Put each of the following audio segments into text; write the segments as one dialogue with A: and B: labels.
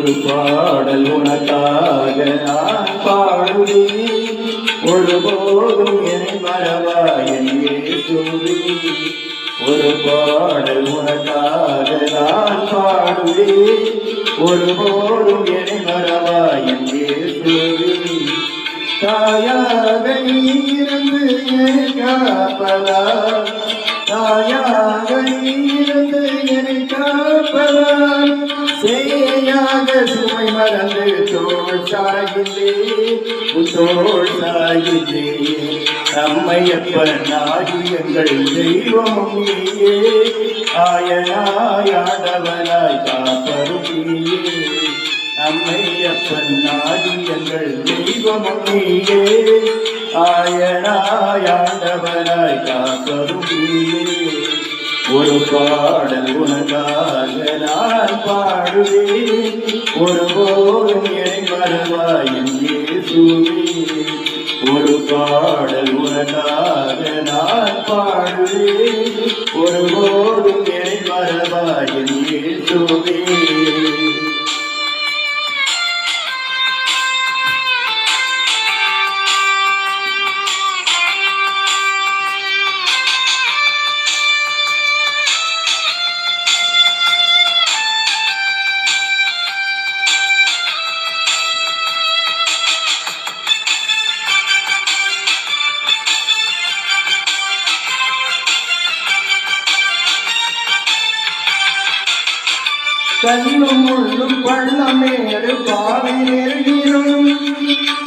A: ஒரு பாடல் உனக்காக நான் பாடுவேன், ஒருபோதும் என்னை மறவாய் என் இயேசுவே. ஒரு பாடல் உனக்காக நான் பாடுவேன், ஒருபோதும் என்னை மறவாய் என் இயேசுவே. தாயாக நீ இருந்து என்னை காப்பதா, தாயாக நீ இருந்து என்னை காப்பதா, சேயாக சுமை மறந்து தோள் சாகின்றேன், தோள் சாகின்றேன். நம்மையப்பன் ஆகி எங்கள் தெய்வமும் நீயே, ஆயனாய் ஆண்டவனாய் காப்பரும் நீயே. நம்மையப்பன் ஆகி எங்கள் தெய்வமும் நீயே, ஆயனாய் ஆண்டவனாய் காப்பரும் நீயே. ஒரு பாடல் உனக்காக நான் பாடுவேன், ஒருபோதும் என்னை மறவாய் என் இயேசுவே. ஒரு பாடல் உனக்காக நான் பாடுவேன், ஒருபோதும் என்னை மறவாய் என் இயேசுவே. கல்லும் முள்ளும் பள்ளமேடு பாவை நெருங்கிலும்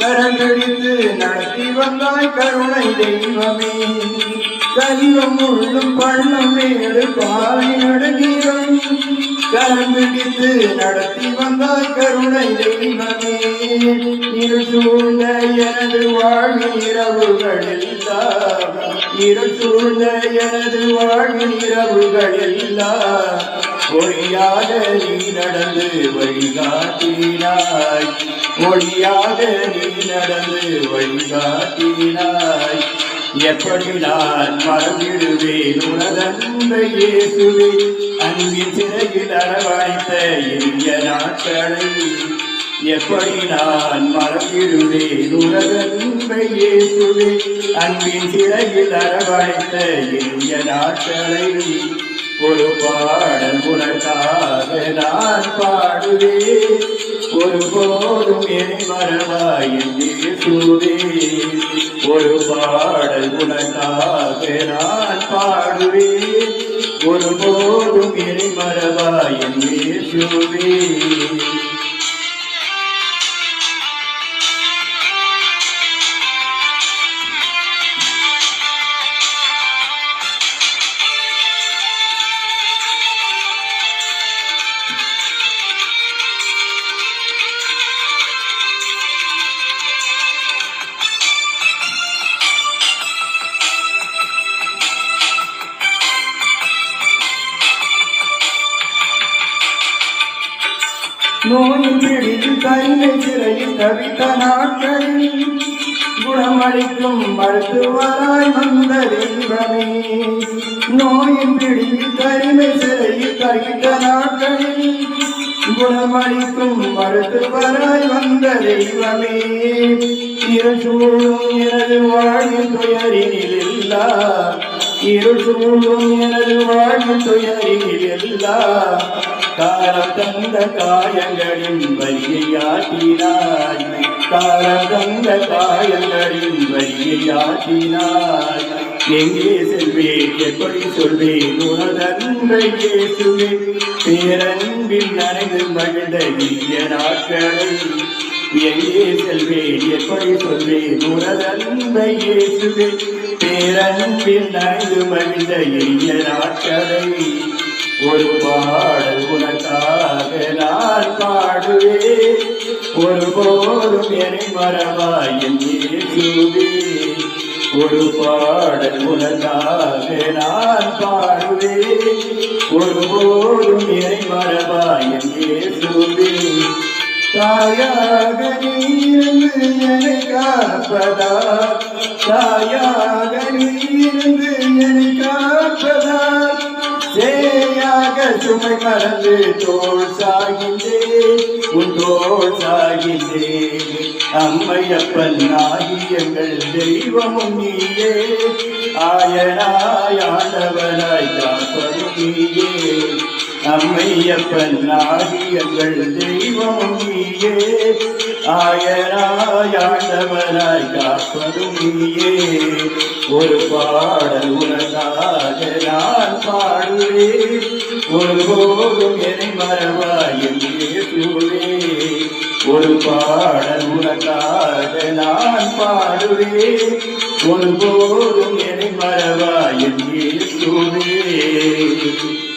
A: கரங்கடித்து நடத்தி வந்தாய் கருணை தெய்வமே. கல்லும் முள்ளும் பள்ளமேடு பாவை நடுங்கிலும் கரங்கடித்து நடத்தி வந்தாய் கருணை தெய்வமே. இருள் சூழ்ந்த எனது வாழ்வின் இரவுகளெல்லாம், இருள் சூழ்ந்த எனது வாழ்வின் இரவுகளெல்லாம் ஒளியாக நீ நடந்து வழிகாட்டினாய், ஒளியாக நீ நடந்து வழிகாட்டினாய். எப்படி நான் மறந்திடுவேன் உனதன்பை இயேசுவே, அன்பின் சிறையில் அரவணைத்த இனிய நாட்களை. எப்படி நான் மறந்திடுவேன் உனதன்பை இயேசுவே, அன்பின் சிறையில் அரவணைத்த இனிய நாட்களை. ஒரு பாடல் உனக்காக நான் பாடுவேன், ஒருபோதும் என்னை மறவாய் என் இயேசுவே. ஒரு பாடல் உனக்காக நான் பாடுவேன், ஒருபோதும் என்னை மறவாய் என் இயேசுவே. நோயின் பிடித்து தனிமை சிறையில் தவித்த நாட்களில் குணமளிக்கும் மருத்துவராய் வந்த தெய்வமே. நோயின் பிடித்து தனிமை சிறையில் தவித்த நாட்களில் குணமளிக்கும் மருத்துவராய் வந்த தெய்வமே. இருள் சூழும் எனது வாழ்வின் துயரினில் இல்லா, இருள் சூழும் எனது வாழ்வின் துயரினில் இல்லா, காலம் தந்த காயங்களின் வலியாட்டினாய், காலம் தந்த காயங்களின் வலியாட்டினாய். எங்கே செல்வேன் எப்படி சொல்வேன் உனதன்பை இயேசுவே, பேரன்பில் நனைந்து மகிழ்ந்த இனிய நாட்களை. எங்கே செல்வேன் எப்படி சொல்வேன் உனதன்பை இயேசுவே, பேரன்பில் நனைந்து மகிழ்ந்த இனிய நாட்களை. ஒரு பாடல் உனக்காக நான் பாடுவேன், ஒருபோதும் என்னை மறவாய் என் இயேசுவே. ஒரு பாடல் உனக்காக நான் பாடுவேன், ஒருபோதும் என்னை மறவாய் என் இயேசுவே. தாயாக நீ இருந்து என்னை காப்பதா, தாயாக நீ இருந்து என்னை காப்பதா, சேயாக சுமை மறந்து தோள் சாகின்றேன் உன் தோள் சாகின்றேன் அம்மையப்பன் ஆகி எங்கள் தெய்வமும் நீயே ஆயனாய் ஆண்டவனாய் காப்பதும் நீயே அம்மையப்பன் ஆகி எங்கள் தெய்வமும் நீயே ஆயனாய் ஆண்டவனாய் காப்பதும் நீயே ஒரு பாடல் உனக்காக நான் பாடுவேன் ஒருபோதும் என்னை மறவாய் என்று கூறுவேன் ஒரு பாடல் உனக்காக நான் பாடுவேன் ஒருபோதும் என்னை மறவாய் என்று கூறுவேன்